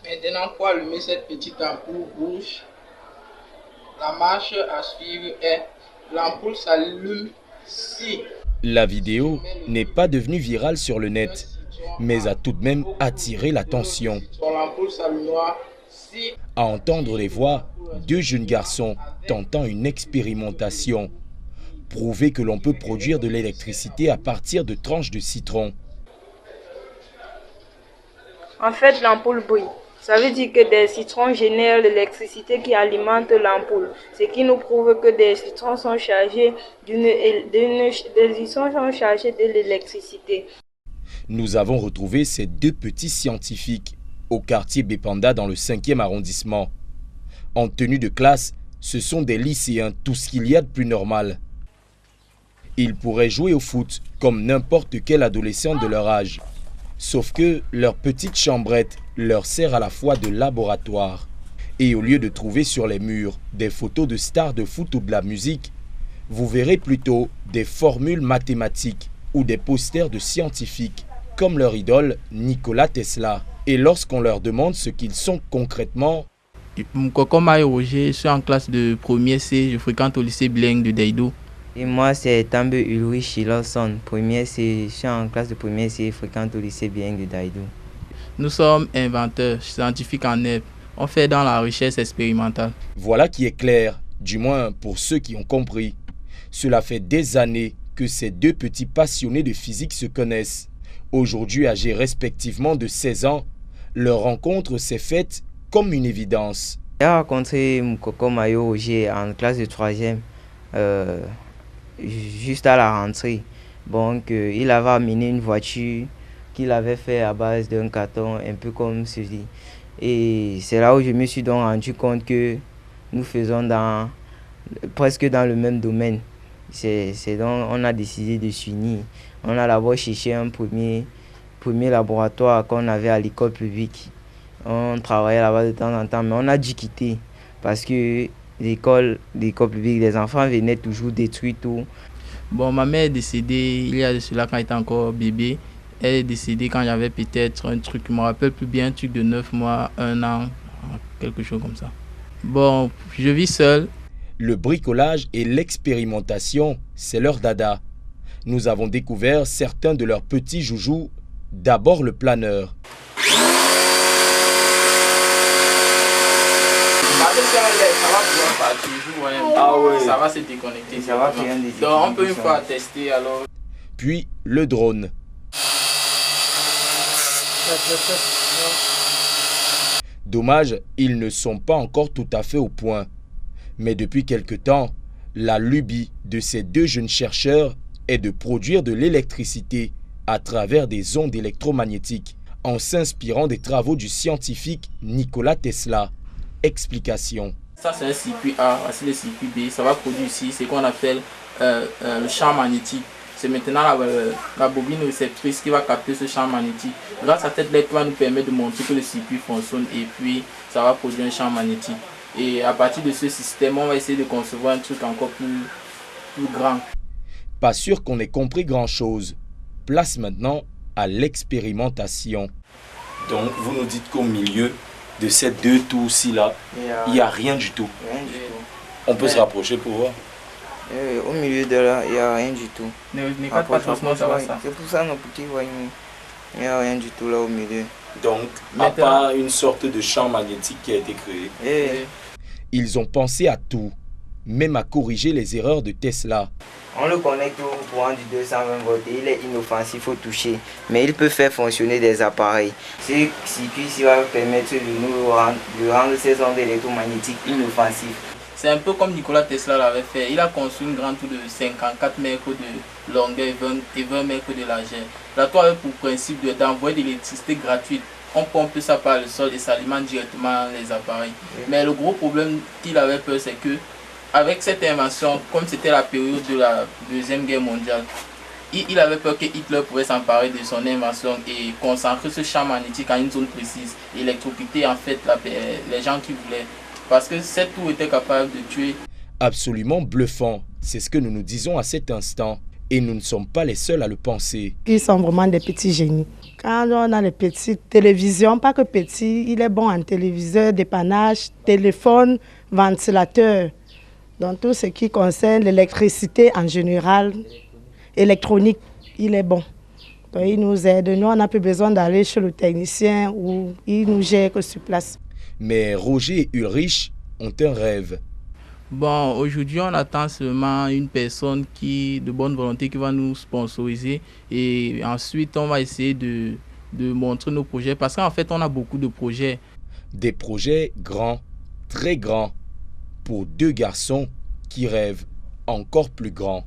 Maintenant, pour allumer cette petite ampoule rouge, la marche à suivre est l'ampoule s'allume si La vidéo n'est pas devenue virale sur le net, mais a tout de même attiré l'attention. L'ampoule s'allumera si À entendre les voix, deux jeunes garçons tentant une expérimentation. Prouver que l'on peut produire de l'électricité à partir de tranches de citron. En fait, l'ampoule brille. Ça veut dire que des citrons génèrent l'électricité qui alimente l'ampoule, ce qui nous prouve que des citrons sont chargés de l'électricité. Nous avons retrouvé ces deux petits scientifiques au quartier Bépanda dans le 5e arrondissement. En tenue de classe, ce sont des lycéens, tout ce qu'il y a de plus normal. Ils pourraient jouer au foot comme n'importe quel adolescent de leur âge. Sauf que leur petite chambrette leur sert à la fois de laboratoire. Et au lieu de trouver sur les murs des photos de stars de foot ou de la musique, vous verrez plutôt des formules mathématiques ou des posters de scientifiques, comme leur idole Nikola Tesla. Et lorsqu'on leur demande ce qu'ils sont concrètement, Comme Mario Roger, je suis en classe de 1er C, je fréquente au lycée bilingue de Daïdo. Et moi, c'est Tambe Ulrich Schillerson, je suis en classe de 1er C, fréquente au lycée bilingue de Daïdo. Nous sommes inventeurs, scientifiques en herbe. On fait dans la recherche expérimentale. Voilà qui est clair, du moins pour ceux qui ont compris. Cela fait des années que ces deux petits passionnés de physique se connaissent. Aujourd'hui âgés respectivement de 16 ans, leur rencontre s'est faite comme une évidence. J'ai rencontré Moukoko Mayo Roger en classe de 3e, juste à la rentrée. Donc, il avait amené une voiture qu'il avait fait à base d'un carton, un peu comme ceci. Et c'est là où je me suis donc rendu compte que nous faisons presque dans le même domaine. C'est donc on a décidé de s'unir. On a d'abord cherché un premier laboratoire qu'on avait à l'école publique. On travaillait là-bas de temps en temps, mais on a dû quitter parce que l'école publique, les enfants venaient toujours détruire tout. Bon, ma mère est décédée il y a de cela quand elle était encore bébé. Elle est décédée quand j'avais peut-être un truc, je ne me rappelle plus bien, un truc de 9 mois, 1 an, quelque chose comme ça. Bon, je vis seul. Le bricolage et l'expérimentation, c'est leur dada. Nous avons découvert certains de leurs petits joujoux. D'abord le planeur. Ah ouais. Ça va se déconnecter. Donc on peut une fois tester alors. Puis le drone. Dommage, ils ne sont pas encore tout à fait au point. Mais depuis quelque temps, la lubie de ces deux jeunes chercheurs est de produire de l'électricité à travers des ondes électromagnétiques en s'inspirant des travaux du scientifique Nikola Tesla. Explication. Ça c'est un circuit A, voici le circuit B. Ça va produire ici ce qu'on appelle le champ magnétique. C'est maintenant la bobine réceptrice qui va capter ce champ magnétique. Grâce à cette lettre, va nous permettre de montrer que le circuit fonctionne et puis ça va produire un champ magnétique. Et à partir de ce système, on va essayer de concevoir un truc encore plus grand. Pas sûr qu'on ait compris grand-chose. Place maintenant à l'expérimentation. Donc, vous nous dites qu'au milieu de ces deux tours-ci là, il n'y a rien du tout. Rien du tout. On peut se rapprocher pour voir. Au milieu de là, il n'y a rien du tout. Ne pas trop, ça va ça. C'est pour ça nos petits voyous. Il n'y a rien du tout là au milieu. Donc, à part une sorte de champ magnétique qui a été créé. Ils ont pensé à tout, même à corriger les erreurs de Tesla. On le connecte au courant du 220 volts et il est inoffensif au toucher, mais il peut faire fonctionner des appareils. Ce circuit-ci va permettre de rendre ces ondes électromagnétiques inoffensives. C'est un peu comme Nikola Tesla l'avait fait. Il a construit une grande tour de 54 mètres de longueur et 20 mètres de largeur. La tour avait pour principe d'envoyer de l'électricité gratuite. On pompe ça par le sol et ça alimente directement les appareils. Mais le gros problème qu'il avait peur, c'est que avec cette invention, comme c'était la période de la Deuxième Guerre mondiale, il avait peur que Hitler pouvait s'emparer de son invention et concentrer ce champ magnétique en une zone précise, électrocuter en fait les gens qui voulaient. Parce que cette tour était capable de tuer. Absolument bluffant, c'est ce que nous nous disons à cet instant. Et nous ne sommes pas les seuls à le penser. Ils sont vraiment des petits génies. Quand on a les petites télévisions, pas que petits, il est bon en téléviseur, dépannage, téléphone, ventilateur. Donc tout ce qui concerne l'électricité en général, électronique, il est bon. Donc il nous aide. Nous, on n'a plus besoin d'aller chez le technicien ou il nous gère que sur place. Mais Roger et Ulrich ont un rêve. Bon, aujourd'hui, on attend seulement une personne de bonne volonté qui va nous sponsoriser. Et ensuite, on va essayer de montrer nos projets. Parce qu'en fait, on a beaucoup de projets. Des projets grands, très grands, pour deux garçons qui rêvent encore plus grand.